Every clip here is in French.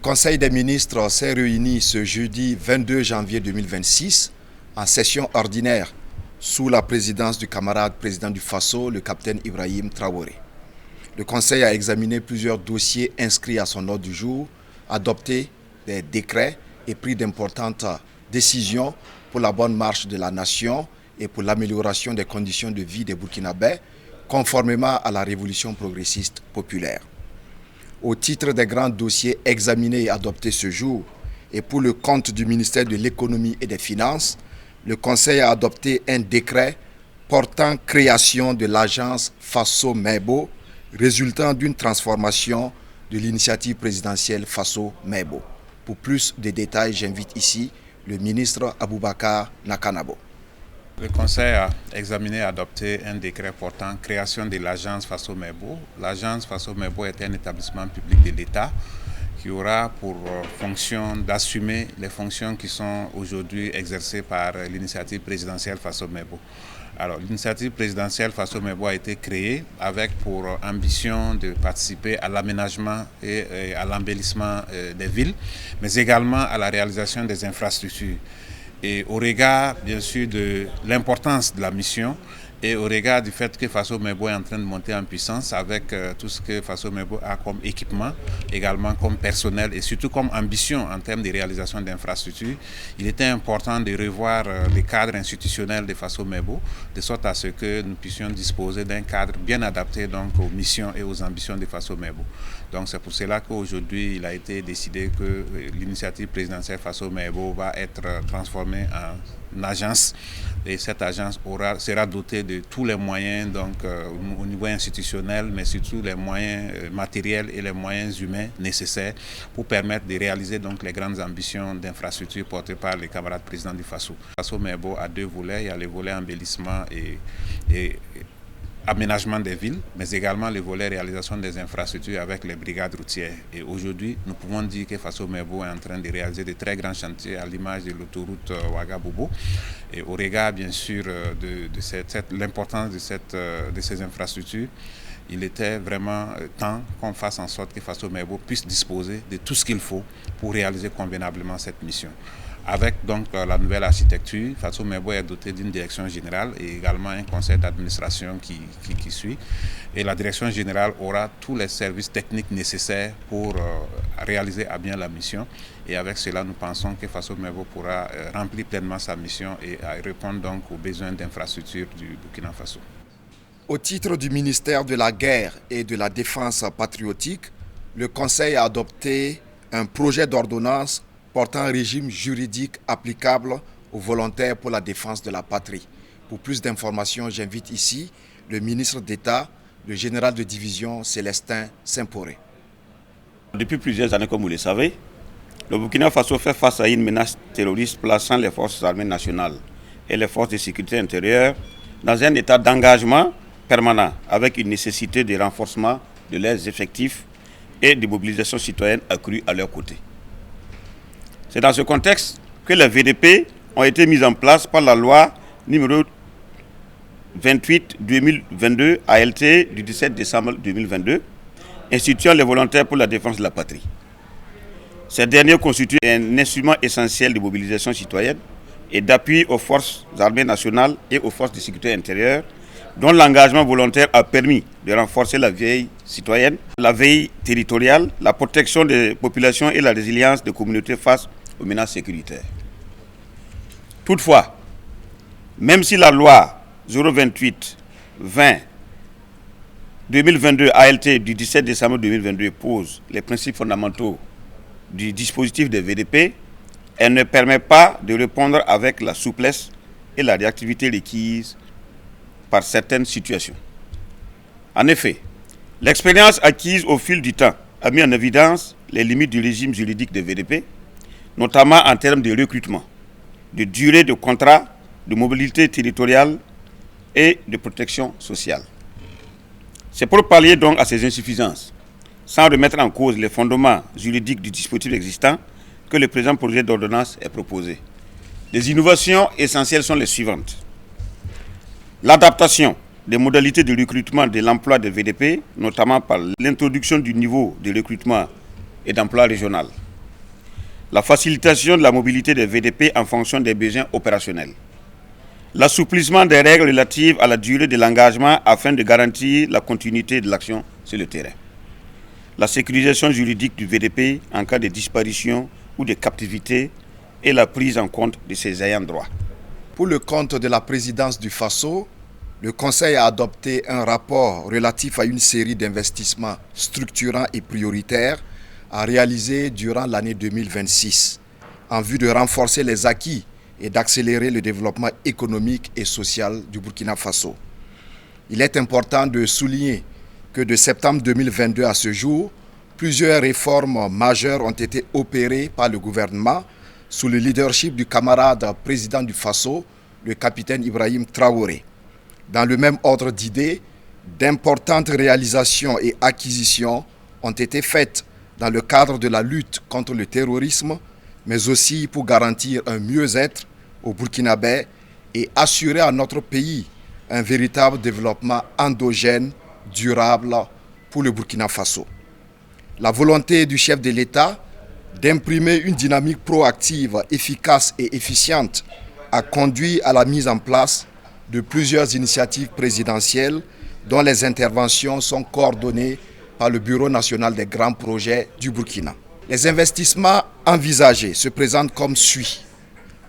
Conseil des ministres s'est réuni ce jeudi 22 janvier 2026 en session ordinaire sous la présidence du camarade président du Faso, le capitaine Ibrahim Traoré. Le Conseil a examiné plusieurs dossiers inscrits à son ordre du jour, adopté des décrets et pris d'importantes décisions pour la bonne marche de la nation et pour l'amélioration des conditions de vie des Burkinabés, conformément à la révolution progressiste populaire. Au titre des grands dossiers examinés et adoptés ce jour, et pour le compte du ministère de l'Économie et des Finances, le Conseil a adopté un décret portant création de l'agence Faso-Mebo, résultant d'une transformation de l'initiative présidentielle Faso-Mebo. Pour plus de détails, j'invite ici le ministre Aboubakar Nakanabo. Le Conseil a examiné et adopté un décret portant création de l'agence Faso-Mebo. L'agence Faso-Mebo est un établissement public de l'État qui aura pour fonction d'assumer les fonctions qui sont aujourd'hui exercées par l'initiative présidentielle Faso-Mebo. Alors, l'initiative présidentielle Faso-Mebo a été créée avec pour ambition de participer à l'aménagement et à l'embellissement des villes, mais également à la réalisation des infrastructures. Et au regard, bien sûr, de l'importance de la mission et au regard du fait que Faso-Mebo est en train de monter en puissance avec tout ce que Faso-Mebo a comme équipement, également comme personnel et surtout comme ambition en termes de réalisation d'infrastructures, il était important de revoir les cadres institutionnels de Faso-Mebo de sorte à ce que nous puissions disposer d'un cadre bien adapté donc, aux missions et aux ambitions de Faso-Mebo. Donc c'est pour cela qu'aujourd'hui il a été décidé que l'initiative présidentielle Faso-Mebo va être transformée en agence et cette agence sera dotée de tous les moyens donc, au niveau institutionnel mais surtout les moyens matériels et les moyens humains nécessaires pour permettre de réaliser donc, les grandes ambitions d'infrastructures portées par les camarades présidents du Faso. Faso-Mebo a deux volets, il y a le volet embellissement et aménagement des villes, mais également le volet réalisation des infrastructures avec les brigades routières. Et aujourd'hui, nous pouvons dire que Faso-Mebo est en train de réaliser de très grands chantiers à l'image de l'autoroute Ouagabougou. Et au regard, bien sûr, de l'importance de ces infrastructures, il était vraiment temps qu'on fasse en sorte que Faso-Mebo puisse disposer de tout ce qu'il faut pour réaliser convenablement cette mission. Avec donc la nouvelle architecture, Faso-Mebo est doté d'une direction générale et également un conseil d'administration qui suit. Et la direction générale aura tous les services techniques nécessaires pour réaliser à bien la mission. Et avec cela, nous pensons que Faso-Mebo pourra remplir pleinement sa mission et répondre donc aux besoins d'infrastructures du Burkina Faso. Au titre du ministère de la Guerre et de la Défense patriotique, le Conseil a adopté un projet d'ordonnance portant un régime juridique applicable aux volontaires pour la défense de la patrie. Pour plus d'informations, j'invite ici le ministre d'État, le général de division Célestin Saint-Poré. Depuis plusieurs années, comme vous le savez, le Burkina Faso fait face à une menace terroriste plaçant les forces armées nationales et les forces de sécurité intérieure dans un état d'engagement permanent avec une nécessité de renforcement de leurs effectifs et de mobilisation citoyenne accrue à leur côté. C'est dans ce contexte que les VDP ont été mises en place par la loi numéro 28-2022 ALT du 17 décembre 2022, instituant les volontaires pour la défense de la patrie. Ces derniers constituent un instrument essentiel de mobilisation citoyenne et d'appui aux forces armées nationales et aux forces de sécurité intérieure, dont l'engagement volontaire a permis de renforcer la veille citoyenne, la veille territoriale, la protection des populations et la résilience des communautés face aux menaces sécuritaires. Toutefois, même si la loi 028-20 ALT du 17 décembre 2022 pose les principes fondamentaux du dispositif des VDP, elle ne permet pas de répondre avec la souplesse et la réactivité requises par certaines situations. En effet, l'expérience acquise au fil du temps a mis en évidence les limites du régime juridique des VDP, notamment en termes de recrutement, de durée de contrat, de mobilité territoriale et de protection sociale. C'est pour pallier donc à ces insuffisances, sans remettre en cause les fondements juridiques du dispositif existant, que le présent projet d'ordonnance est proposé. Les innovations essentielles sont les suivantes. L'adaptation des modalités de recrutement de l'emploi des VDP, notamment par l'introduction du niveau de recrutement et d'emploi régional. la facilitation de la mobilité des VDP en fonction des besoins opérationnels, l'assouplissement des règles relatives à la durée de l'engagement afin de garantir la continuité de l'action sur le terrain, la sécurisation juridique du VDP en cas de disparition ou de captivité et la prise en compte de ses ayants droit. Pour le compte de la présidence du Faso, le Conseil a adopté un rapport relatif à une série d'investissements structurants et prioritaires à réaliser durant l'année 2026 en vue de renforcer les acquis et d'accélérer le développement économique et social du Burkina Faso. Il est important de souligner que de septembre 2022 à ce jour, plusieurs réformes majeures ont été opérées par le gouvernement sous le leadership du camarade président du Faso, le capitaine Ibrahim Traoré. Dans le même ordre d'idées, d'importantes réalisations et acquisitions ont été faites dans le cadre de la lutte contre le terrorisme, mais aussi pour garantir un mieux-être aux Burkinabés et assurer à notre pays un véritable développement endogène, durable pour le Burkina Faso. La volonté du chef de l'État d'imprimer une dynamique proactive, efficace et efficiente a conduit à la mise en place de plusieurs initiatives présidentielles dont les interventions sont coordonnées par le Bureau national des grands projets du Burkina. Les investissements envisagés se présentent comme suit.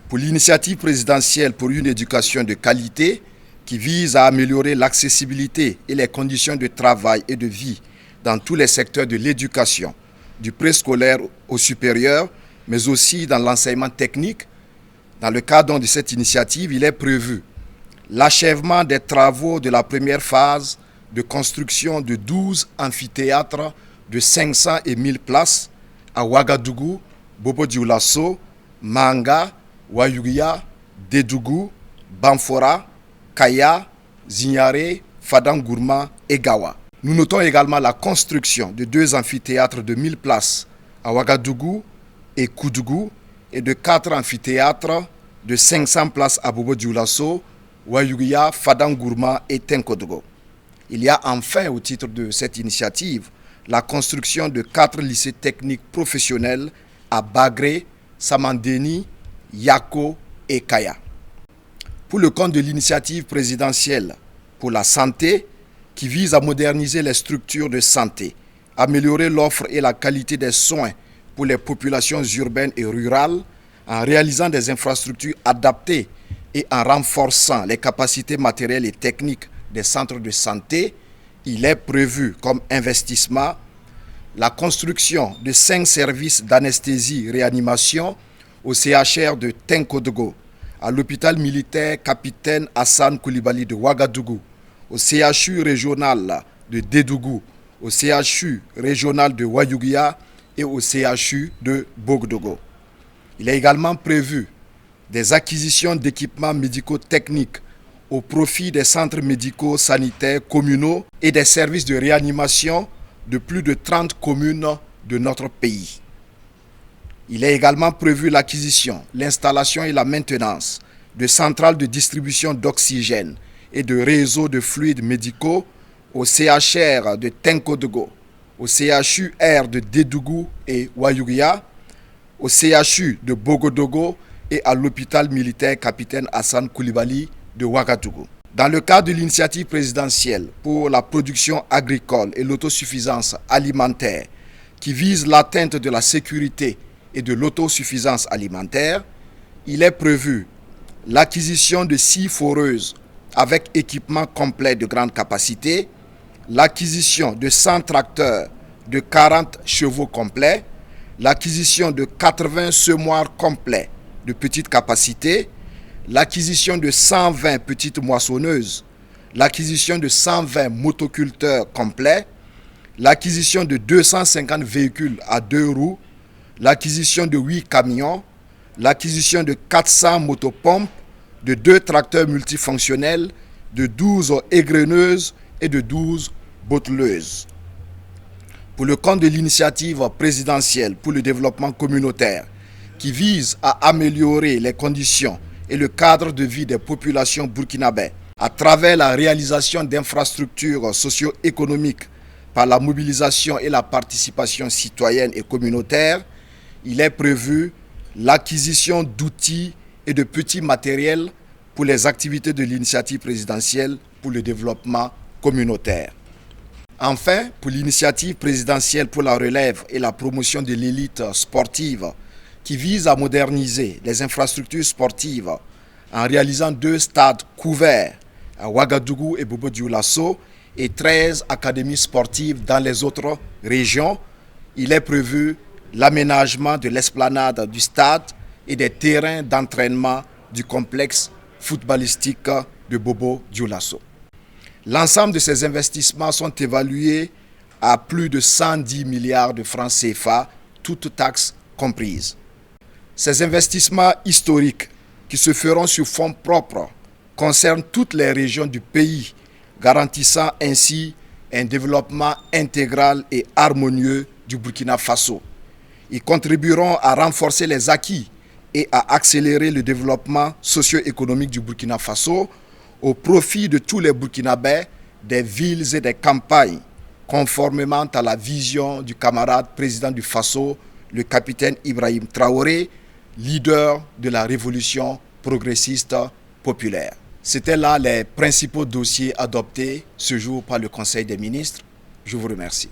Pour l'initiative présidentielle pour une éducation de qualité qui vise à améliorer l'accessibilité et les conditions de travail et de vie dans tous les secteurs de l'éducation, du préscolaire au supérieur, mais aussi dans l'enseignement technique. Dans le cadre de cette initiative, il est prévu l'achèvement des travaux de la première phase de construction de 12 amphithéâtres de 500 et 1000 places à Ouagadougou, Bobo-Dioulasso, Manga, Wayugia, Dédougou, Banfora, Kaya, Zignare, Fadangourma et Gawa. Nous notons également la construction de 2 amphithéâtres de 1000 places à Ouagadougou et Koudougou et de 4 amphithéâtres de 500 places à Bobo-Dioulasso, Wayugia, Fadangourma et Tenkodogo. Il y a enfin, au titre de cette initiative, la construction de 4 lycées techniques professionnels à Bagré, Samandeni, Yako et Kaya. Pour le compte de l'initiative présidentielle pour la santé, qui vise à moderniser les structures de santé, améliorer l'offre et la qualité des soins pour les populations urbaines et rurales, en réalisant des infrastructures adaptées et en renforçant les capacités matérielles et techniques des centres de santé, il est prévu comme investissement la construction de 5 services d'anesthésie-réanimation au CHR de Tenkodogo, à l'hôpital militaire Capitaine Hassan Koulibaly de Ouagadougou, au CHU régional de Dédougou, au CHU régional de Wayugia et au CHU de Bogdogo. Il est également prévu des acquisitions d'équipements médico-techniques au profit des centres médicaux sanitaires communaux et des services de réanimation de plus de 30 communes de notre pays. Il est également prévu l'acquisition, l'installation et la maintenance de centrales de distribution d'oxygène et de réseaux de fluides médicaux au CHR de Tenkodogo, au CHUR de Dédougou et Wayugia, au CHU de Bogodogo et à l'hôpital militaire Capitaine Hassan Koulibaly de Ouagadougou. Dans le cadre de l'initiative présidentielle pour la production agricole et l'autosuffisance alimentaire qui vise l'atteinte de la sécurité et de l'autosuffisance alimentaire, il est prévu l'acquisition de 6 foreuses avec équipement complet de grande capacité, l'acquisition de 100 tracteurs de 40 chevaux complets, l'acquisition de 80 semoirs complets de petite capacité, l'acquisition de 120 petites moissonneuses, l'acquisition de 120 motoculteurs complets, l'acquisition de 250 véhicules à 2 roues, l'acquisition de 8 camions, l'acquisition de 400 motopompes, de 2 tracteurs multifonctionnels, de 12 égreneuses et de 12 botteleuses. Pour le compte de l'initiative présidentielle pour le développement communautaire, qui vise à améliorer les conditions et le cadre de vie des populations burkinabées à travers la réalisation d'infrastructures socio-économiques par la mobilisation et la participation citoyenne et communautaire, il est prévu l'acquisition d'outils et de petits matériels pour les activités de l'initiative présidentielle pour le développement communautaire. Enfin, pour l'initiative présidentielle pour la relève et la promotion de l'élite sportive qui vise à moderniser les infrastructures sportives en réalisant 2 stades couverts à Ouagadougou et Bobo-Dioulasso et 13 académies sportives dans les autres régions, il est prévu l'aménagement de l'esplanade du stade et des terrains d'entraînement du complexe footballistique de Bobo-Dioulasso. L'ensemble de ces investissements sont évalués à plus de 110 milliards de francs CFA, toutes taxes comprises. Ces investissements historiques qui se feront sur fonds propres concernent toutes les régions du pays, garantissant ainsi un développement intégral et harmonieux du Burkina Faso. Ils contribueront à renforcer les acquis et à accélérer le développement socio-économique du Burkina Faso au profit de tous les Burkinabés, des villes et des campagnes, conformément à la vision du camarade président du Faso, le capitaine Ibrahim Traoré, leader de la révolution progressiste populaire. C'étaient là les principaux dossiers adoptés ce jour par le Conseil des ministres. Je vous remercie.